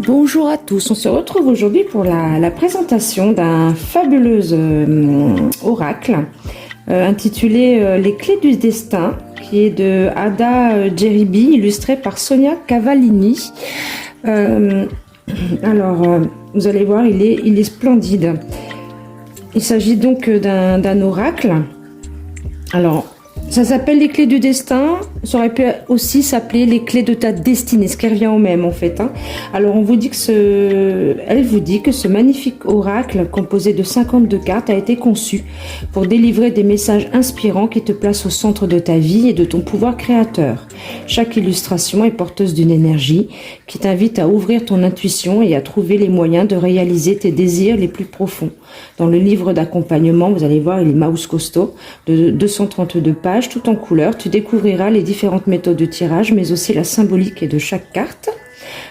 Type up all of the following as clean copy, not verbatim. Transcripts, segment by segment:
Bonjour à tous, on se retrouve aujourd'hui pour la présentation d'un fabuleux oracle intitulé Les clés du destin, qui est de Ada Jeribi, illustré par Sonia Cavallini. Vous allez voir, il est splendide. Il s'agit donc d'un oracle. Alors, ça s'appelle les clés du destin, ça aurait pu aussi s'appeler les clés de ta destinée, ce qui revient au même en fait. Alors elle vous dit que ce magnifique oracle composé de 52 cartes a été conçu pour délivrer des messages inspirants qui te placent au centre de ta vie et de ton pouvoir créateur. Chaque illustration est porteuse d'une énergie qui t'invite à ouvrir ton intuition et à trouver les moyens de réaliser tes désirs les plus profonds. Dans le livre d'accompagnement, vous allez voir, il est mouse costaud, de 232 pages, tout en couleur. Tu découvriras les différentes méthodes de tirage, mais aussi la symbolique de chaque carte.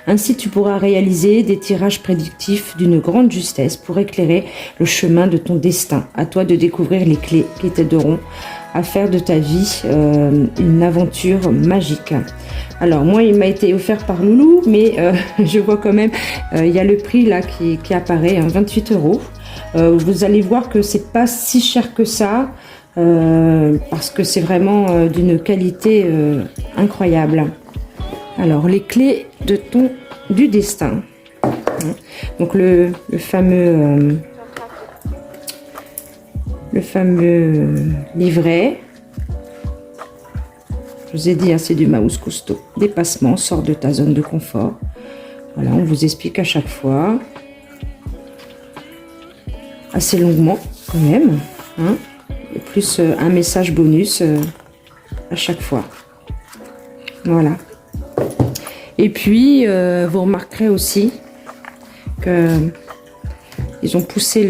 Ainsi, tu pourras réaliser des tirages prédictifs d'une grande justesse pour éclairer le chemin de ton destin. À toi de découvrir les clés qui t'aideront à faire de ta vie une aventure magique. Alors moi, il m'a été offert par Loulou, mais je vois quand même, il y a le prix là qui apparaît, 28 €. Vous allez voir que c'est pas si cher que ça, parce que c'est vraiment d'une qualité incroyable. Alors les clés du destin. Donc le fameux livret. Je vous ai dit, c'est du mouse costaud. Dépassement, sors de ta zone de confort. Voilà, on vous explique à chaque fois. Assez longuement quand même. Et plus un message bonus à chaque fois. Voilà. Et puis, vous remarquerez aussi que ils ont poussé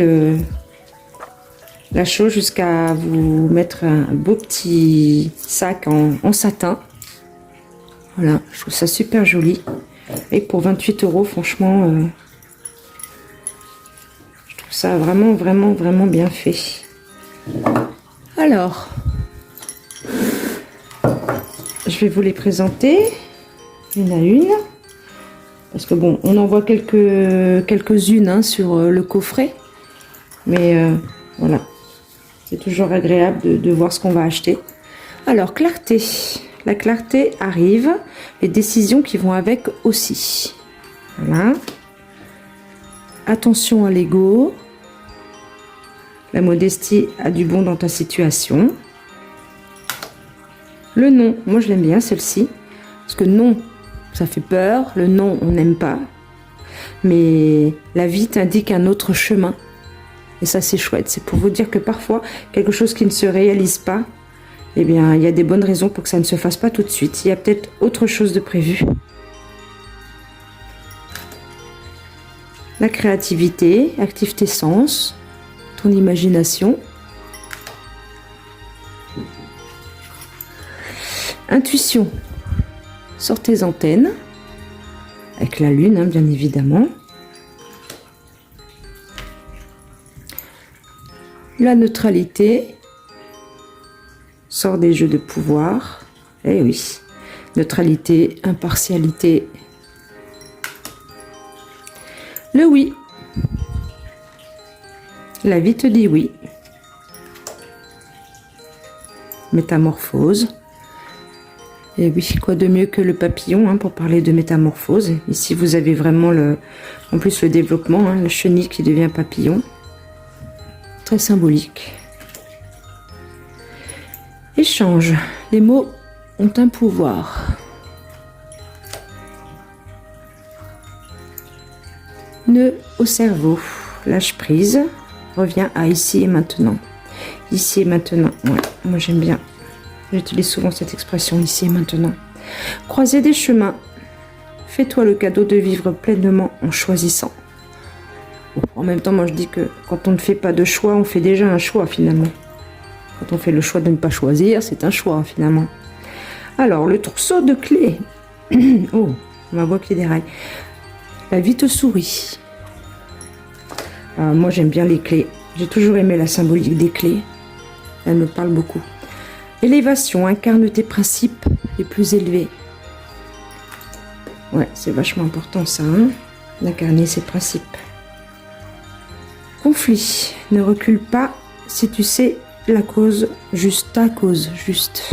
la chose jusqu'à vous mettre un beau petit sac en satin. Voilà, je trouve ça super joli. Et pour 28 €, franchement, je trouve ça vraiment, vraiment, vraiment bien fait. Alors, je vais vous les présenter une à une. Parce que bon, on en voit quelques-unes sur le coffret. Mais voilà. C'est toujours agréable de voir ce qu'on va acheter. Alors, clarté. La clarté arrive. Les décisions qui vont avec aussi. Voilà. Attention à l'ego. La modestie a du bon dans ta situation. Le non. Moi, je l'aime bien, celle-ci. Parce que non, ça fait peur. Le non, on n'aime pas. Mais la vie t'indique un autre chemin. Et ça, c'est chouette. C'est pour vous dire que parfois, quelque chose qui ne se réalise pas, eh bien, il y a des bonnes raisons pour que ça ne se fasse pas tout de suite. Il y a peut-être autre chose de prévu. La créativité, active tes sens, ton imagination. Intuition, sors tes antennes, avec la lune, bien évidemment. La neutralité, sort des jeux de pouvoir. Eh oui, neutralité, impartialité. Le oui. La vie te dit oui. Métamorphose. Et oui, quoi de mieux que le papillon pour parler de métamorphose. Ici, vous avez vraiment en plus le développement, la chenille qui devient papillon. Très symbolique. Échange. Les mots ont un pouvoir. Nœud au cerveau. Lâche prise. Reviens à ici et maintenant. Ici et maintenant. Ouais, moi j'aime bien. J'utilise souvent cette expression, ici et maintenant. Croiser des chemins. Fais-toi le cadeau de vivre pleinement en choisissant. Bon, en même temps, moi je dis que quand on ne fait pas de choix, on fait déjà un choix finalement. Quand on fait le choix de ne pas choisir, c'est un choix finalement. Alors, le trousseau de clés. Oh, ma voix qui déraille. La vie te sourit. Moi j'aime bien les clés. J'ai toujours aimé la symbolique des clés. Elle me parle beaucoup. Élévation, incarne tes principes les plus élevés. Ouais, c'est vachement important ça. d'incarner ses principes. Conflit. Ne recule pas si tu sais la cause juste, ta cause juste.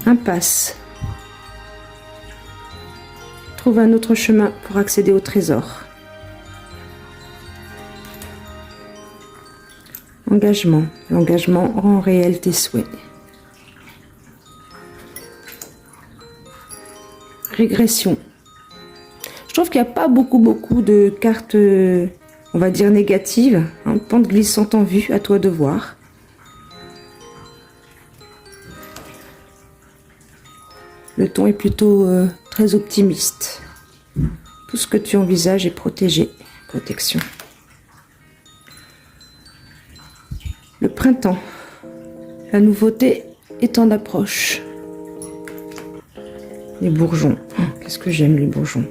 Impasse. Trouve un autre chemin pour accéder au trésor. Engagement. L'engagement rend réel tes souhaits. Régression. Je trouve qu'il n'y a pas beaucoup de cartes, on va dire négatives. Hein, pente glissante en vue, à toi de voir. Le ton est plutôt très optimiste. Tout ce que tu envisages est protégé. Protection. Le printemps. La nouveauté est en approche. Les bourgeons. Oh, qu'est-ce que j'aime les bourgeons.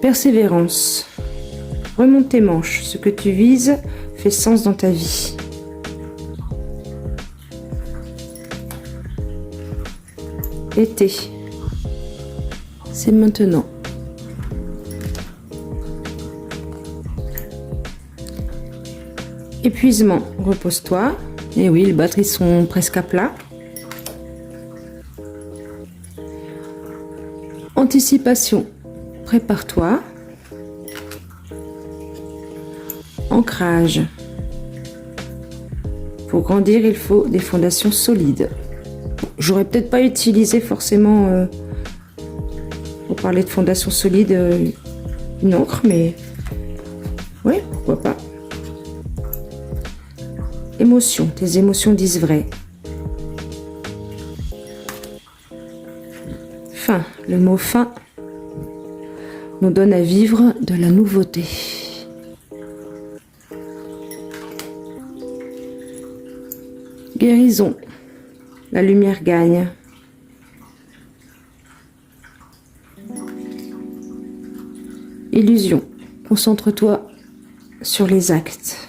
Persévérance. Remonte tes manches. Ce que tu vises fait sens dans ta vie. Été. C'est maintenant. Épuisement. Repose-toi. Et oui, les batteries sont presque à plat. Anticipation. Prépare-toi. Ancrage. Pour grandir, il faut des fondations solides. J'aurais peut-être pas utilisé forcément, pour parler de fondations solides, une encre, mais ouais, pourquoi pas. Émotion. Tes émotions disent vrai. Fin. Le mot fin nous donne à vivre de la nouveauté. Guérison. La lumière gagne. Illusion. Concentre-toi sur les actes.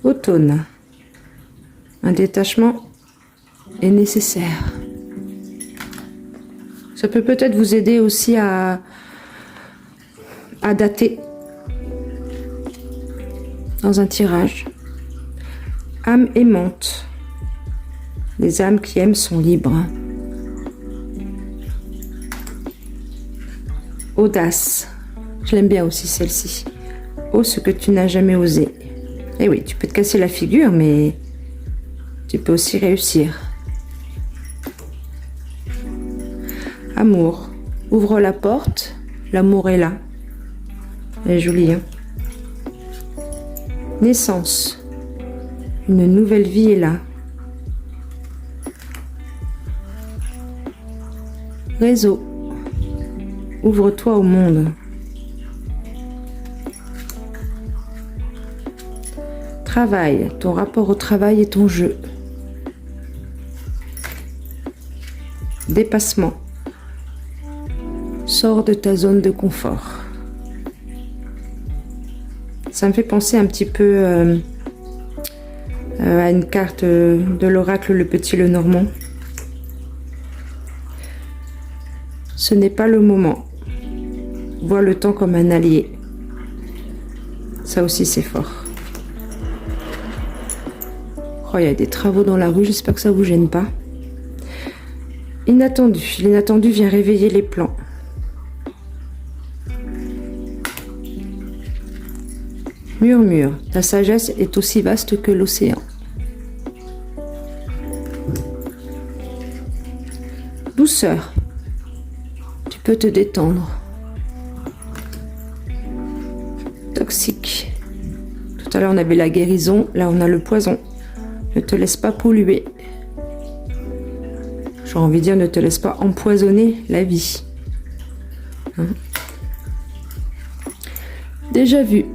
Automne. Un détachement est nécessaire. Ça peut peut-être vous aider aussi à dater dans un tirage. Âme aimante. Les âmes qui aiment sont libres. Audace. Je l'aime bien aussi celle-ci. Ose ce que tu n'as jamais osé. Eh oui, tu peux te casser la figure, mais tu peux aussi réussir. Amour. Ouvre la porte, l'amour est là. Elle est jolie, hein? Naissance. Une nouvelle vie est là. Réseau. Ouvre-toi au monde. Travail. Ton rapport au travail est ton jeu. Dépassement. Sors de ta zone de confort. Ça me fait penser un petit peu à une carte de l'oracle Le Petit Lenormand. Ce n'est pas le moment. Vois le temps comme un allié. Ça aussi, c'est fort. Oh, il y a des travaux dans la rue, j'espère que ça vous gêne pas. Inattendu. L'inattendu vient réveiller les plans. Murmure. Ta sagesse est aussi vaste que l'océan. Douceur. Tu peux te détendre. Toxique. Tout à l'heure, on avait la guérison. Là, on a le poison. Ne te laisse pas polluer. J'ai envie de dire, ne te laisse pas empoisonner la vie. Hein? Déjà vu.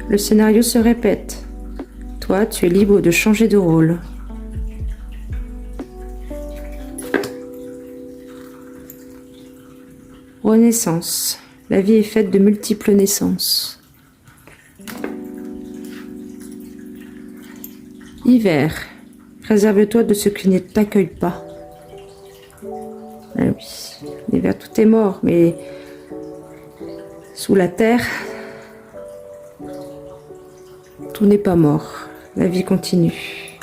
Le scénario se répète. Toi, tu es libre de changer de rôle. Renaissance. La vie est faite de multiples naissances. Hiver. Préserve-toi de ce qui ne t'accueille pas. Ah oui, l'hiver, tout est mort, mais sous la terre, tout n'est pas mort. La vie continue.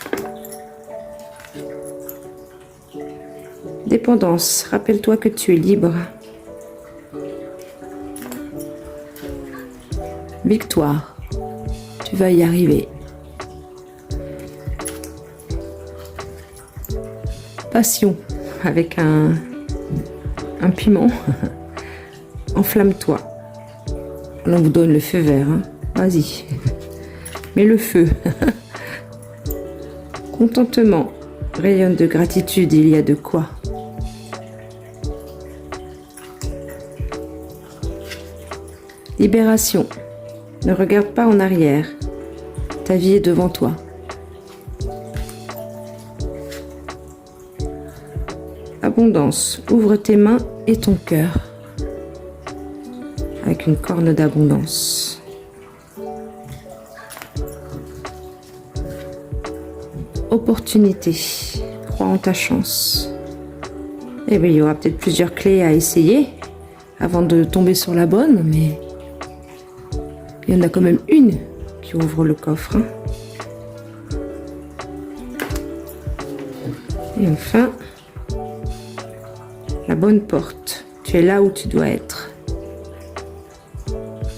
Dépendance, rappelle-toi que tu es libre. Victoire, tu vas y arriver. Passion, avec un piment. Enflamme-toi. On vous donne le feu vert. Hein. Vas-y. Mets le feu. Contentement. Rayonne de gratitude, il y a de quoi. Libération. Ne regarde pas en arrière. Ta vie est devant toi. Abondance. Ouvre tes mains et ton cœur. Avec une corne d'abondance. Opportunité. Crois en ta chance. Eh bien, il y aura peut-être plusieurs clés à essayer avant de tomber sur la bonne, mais il y en a quand même une qui ouvre le coffre. Hein. Et enfin, la bonne porte. Tu es là où tu dois être.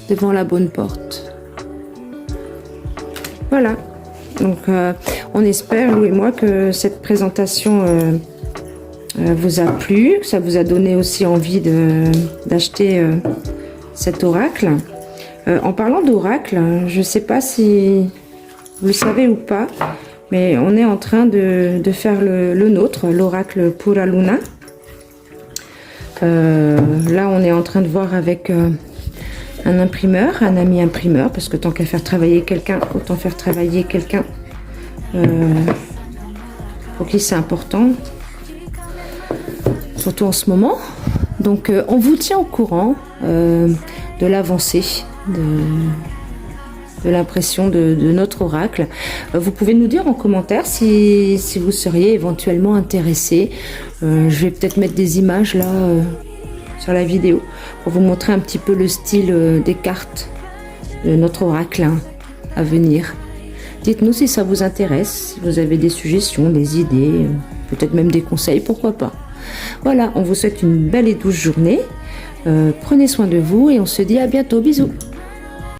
Devant la bonne porte. Voilà. Donc, on espère, Lou et moi, que cette présentation vous a plu, que ça vous a donné aussi envie d'acheter cet oracle. En parlant d'oracle, je ne sais pas si vous le savez ou pas, mais on est en train de faire le nôtre, l'oracle Pura Luna. Là, on est en train de voir avec un imprimeur, un ami imprimeur, parce que tant qu'à faire travailler quelqu'un, autant faire travailler quelqu'un pour qui c'est important, surtout en ce moment. Donc, on vous tient au courant de l'avancée de l'impression de notre oracle. Vous pouvez nous dire en commentaire si vous seriez éventuellement intéressé. Je vais peut-être mettre des images là sur la vidéo pour vous montrer un petit peu le style des cartes de notre oracle à venir. Dites-nous si ça vous intéresse, si vous avez des suggestions, des idées, peut-être même des conseils, pourquoi pas. Voilà, on vous souhaite une belle et douce journée. Prenez soin de vous et on se dit à bientôt. Bisous.